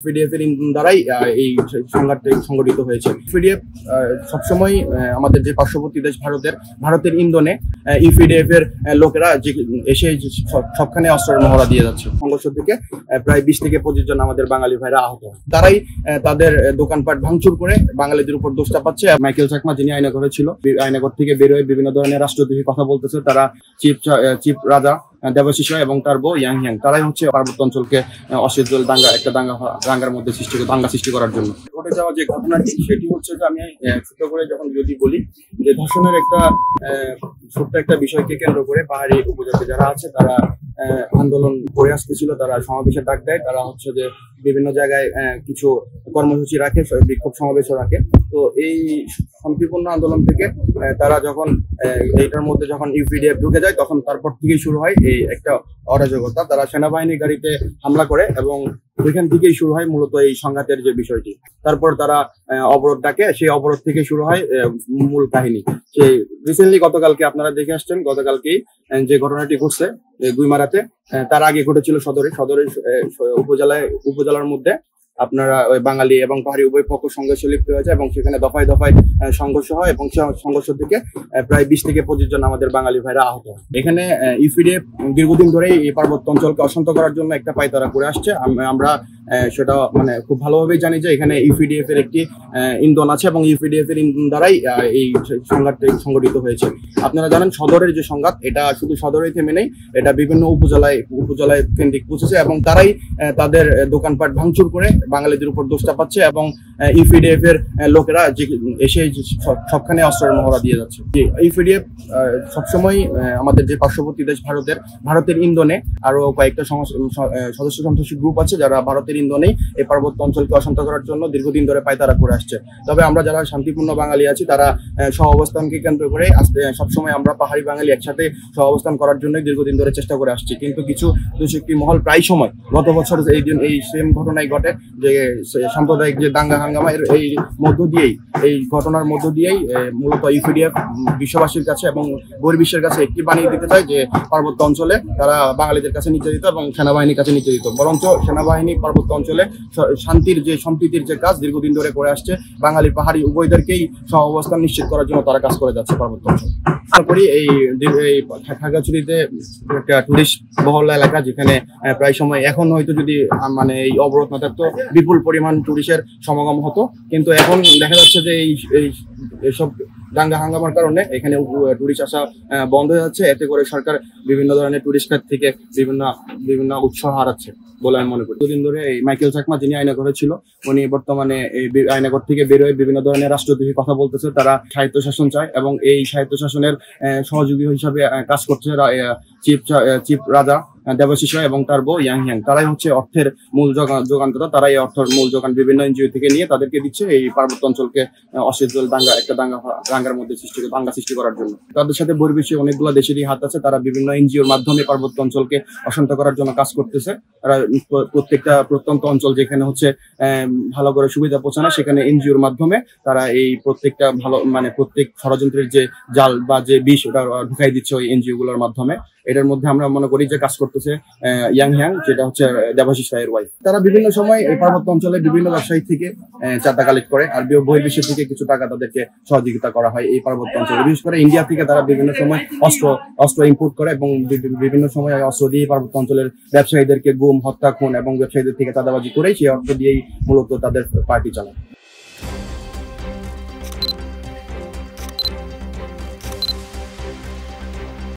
PDF এর দ্বারাই এই সংঘাতটি সংঘটিত হয়েছে। পিডিএফ সবসময় আমাদের যে পার্শ্ববর্তী দেশ ভারতের ইন্ধনে ইউপিডিএফ এর লোকেরা যে এসে সবখানে অস্ত্রের মহড়া দিয়ে যাচ্ছে। সংঘর্ষ থেকে প্রায় 20 থেকে 25 জন আমাদের বাঙালি ভাইরা আহত হয়। তারাই তাদের দোকানপাট ভাঙচুর করে বাঙালিদের উপর দোষ চাপাচ্ছে। মাইকেল চাকমা যিনি আয়নাঘরে ছিল, আয়নাঘর থেকে বের হয়ে বিভিন্ন ধরনের রাষ্ট্রদ্রোহী কথা বলতেছে। তারা চিফ রাজা দেবাশিস রায় এবং তার বউ ইয়াং হিয়াং, তারাই হচ্ছে পার্বত্য অঞ্চলকে অশ্লীল দাঙ্গার মধ্যে দাঙ্গা সৃষ্টি করার জন্য ঘটে যাওয়া যে ঘটনাটি, সেটি হচ্ছে যে আমি ছোট করে যখন যদি বলি যে ধর্ষণের একটা ছোট্ট একটা বিষয়কে কেন্দ্র করে পাহাড়ি উপজাতি যারা আছে তারা আন্দোলন করে আসতেছিল। তারা সমাবেশের ডাক দেয়, তারা হচ্ছে যে বিভিন্ন জায়গায় কিছু কর্মসূচি রাখে, বিক্ষোভ সমাবেশও রাখে। তো এই শান্তিপূর্ণ আন্দোলন থেকে তারা যখন এইটার মধ্যে যখন ইউপিডিএফ ঢুকে যায়, তখন তারপর থেকেই শুরু হয় এই একটা অরাজকতা। তারা সেনাবাহিনীর গাড়িতে হামলা করে এবং ওইখান থেকেই শুরু হয় মূলত এই সংঘাতের যে বিষয়টি। তারপর তারা অবরোধ ডাকে, সেই অবরোধ থেকে শুরু হয় মূল কাহিনী। সেই রিসেন্টলি গতকালকে আপনারা দেখে আসছেন, গতকালকেই যে ঘটনাটি ঘটছে গুইমারাতে, তার আগে ঘটেছিল সদরের উপজেলার মধ্যে আপনারা ওই বাঙালি এবং পাহাড়ি উভয় পক্ষ সংঘর্ষে লিপ্ত হয়েছে এবং সেখানে দফায় দফায় সংঘর্ষ হয় এবং সংঘর্ষ থেকে প্রায় 20 থেকে 25 জন আমাদের বাঙালি ভাইরা আহত হয়। এখানে ইউপিডিএফ দীর্ঘদিন ধরেই এই পার্বত্য অঞ্চলকে অশান্ত করার জন্য একটা পায়তারা করে আসছে। আমরা সেটা মানে খুব ভালোভাবেই জানি যে এখানে ইউপিডিএফ এর একটি ইন্ধন আছে এবং ইউপিডিএফ এর ইন্ধন দ্বারাই এই সংঘাতটি সংঘটিত হয়েছে। আপনারা জানেন সদরের যে সংঘাত, এটা শুধু সদরেই থেমে নেই, এটা বিভিন্ন উপজেলায় কেন্দ্রিক পৌঁছেছে এবং তারাই তাদের দোকানপাট ভাঙচুর করে বাঙালিদের উপর দোষ চাপাচ্ছে এবং ইউপিডিএফ এর লোকেরা যে এসে সবখানে অস্ত্রের মহড়া দিয়ে যাচ্ছে। ইউপিডিএফ সবসময় আমাদের যে পার্শ্ববর্তী দেশ ভারতের ইন্ধনে আরো কয়েকটা সদস্য সন্ত্রাসী গ্রুপ আছে যারা ভারতের ইন্ধনেই এই পার্বত্য অঞ্চলকে অশান্ত করার জন্য দীর্ঘদিন ধরে পায়তারা করে আসছে। তবে আমরা যারা শান্তিপূর্ণ বাঙালি আছি, তারা সহাবস্থানকে কেন্দ্র করে সবসময় আমরা পাহাড়ি বাঙালি একসাথে সহাবস্থান করার জন্য দীর্ঘদিন ধরে চেষ্টা করে আসছি। কিন্তু কিছু দুষ্কৃতী মহল প্রায় সময় গত বছর এই সেম ঘটনাই ঘটে যে সাম্প্রদায়িক যে দাঙ্গা হাঙ্গামার এই ঘটনার মধ্য দিয়েই মূলত ইউপিডিএফ বিশ্ববাসীর কাছে এবং বহির্বিশ্বের কাছে একটি বানিয়ে দিতে চায় যে পার্বত্য অঞ্চলে তারা বাঙালিদের কাছে নির্যাতিত এবং সেনাবাহিনীর কাছে নির্যাতিত। বরঞ্চ সেনাবাহিনী পার্বত্য অঞ্চলে শান্তির যে সম্প্রীতির যে কাজ দীর্ঘদিন ধরে করে আসছে, বাঙালি পাহাড়ি উভয়দেরকেই সহাবস্থান নিশ্চিত করার জন্য তারা কাজ করে যাচ্ছে পার্বত্য অঞ্চল। তারপরে এই খাগড়াছড়িতে একটা টুরিস্ট বহুল এলাকা, যেখানে প্রায় সময় এখন হয়তো যদি মানে এই অবরোধ না থাকতো বিপুল পরিমাণ টুরিস্টের সমাগম হতো, কিন্তু এখন দেখা যাচ্ছে যে এইসব দাঙ্গা হাঙ্গামার কারণে এখানে টুরিস্ট আসা বন্ধ হয়ে যাচ্ছে। এতে করে সরকার বিভিন্ন ধরনের টুরিস্ট খাত থেকে বিভিন্ন উৎসাহ হারাচ্ছে বলে আমি মনে করি। দুদিন ধরে এই মাইকেল চাকমা যিনি আয়নাঘরে ছিল, উনি বর্তমানে এই আয়নাঘর থেকে বের হয়ে বিভিন্ন ধরনের রাষ্ট্রদ্রোহী কথা বলতেছে। তারা স্বায়ত্তশাসন চায় এবং এই স্বায়ত্তশাসনের সহযোগী হিসাবে কাজ করছে চিফ রাজা দেবাশিস রায় এবং তার বউ ইয়াং হিয়াং, তারাই হচ্ছে অর্থের মূল যোগানদাতা। তারাই অর্থের মূল যোগান বিভিন্ন এনজিও থেকে নিয়ে তাদেরকে দিচ্ছে এই পার্বত্য অঞ্চলকে অশ্লীল দাঙ্গার মধ্যে দাঙ্গা সৃষ্টি করার জন্য। তাদের সাথে বহির্বিশ্বে অনেকগুলো দেশেরই হাত আছে। তারা বিভিন্ন এনজিওর মাধ্যমে পার্বত্য অঞ্চলকে অশান্ত করার জন্য কাজ করতেছে। তারা প্রত্যেকটা প্রত্যন্ত অঞ্চল যেখানে হচ্ছে ভালো করে সুবিধা পৌঁছানো, সেখানে এনজিওর মাধ্যমে তারা এই প্রত্যেকটা প্রত্যেক ষড়যন্ত্রের যে জাল বা যে বিষ, ওটা ঢুকাই দিচ্ছে ওই এনজিও গুলোর মাধ্যমে। এটার মধ্যে আমরা মনে করি যে কাজ করতেছে ইয়াং হিয়াং, যেটা হচ্ছে দেবাশিস রায়ের ওয়াইফ। তারা বিভিন্ন সময় এই পার্বত্য অঞ্চলে বিভিন্ন ব্যবসায়ী থেকে চাঁদা কালেক্ট করে, আর বহির্বিশ্বের থেকে কিছু টাকা তাদেরকে সহযোগিতা করা হয় এই পার্বত্য অঞ্চলে। বিশেষ করে ইন্ডিয়া থেকে তারা বিভিন্ন সময় অস্ত্র ইম্পোর্ট করে এবং বিভিন্ন সময় অস্ত্র দিয়ে পার্বত্য অঞ্চলের ব্যবসায়ীদেরকে গুম, হত্যা, খুন এবং ব্যবসায়ীদের থেকে চাঁদাবাজি করে সেই অর্থ দিয়েই মূলত তাদের পার্টি চালায়।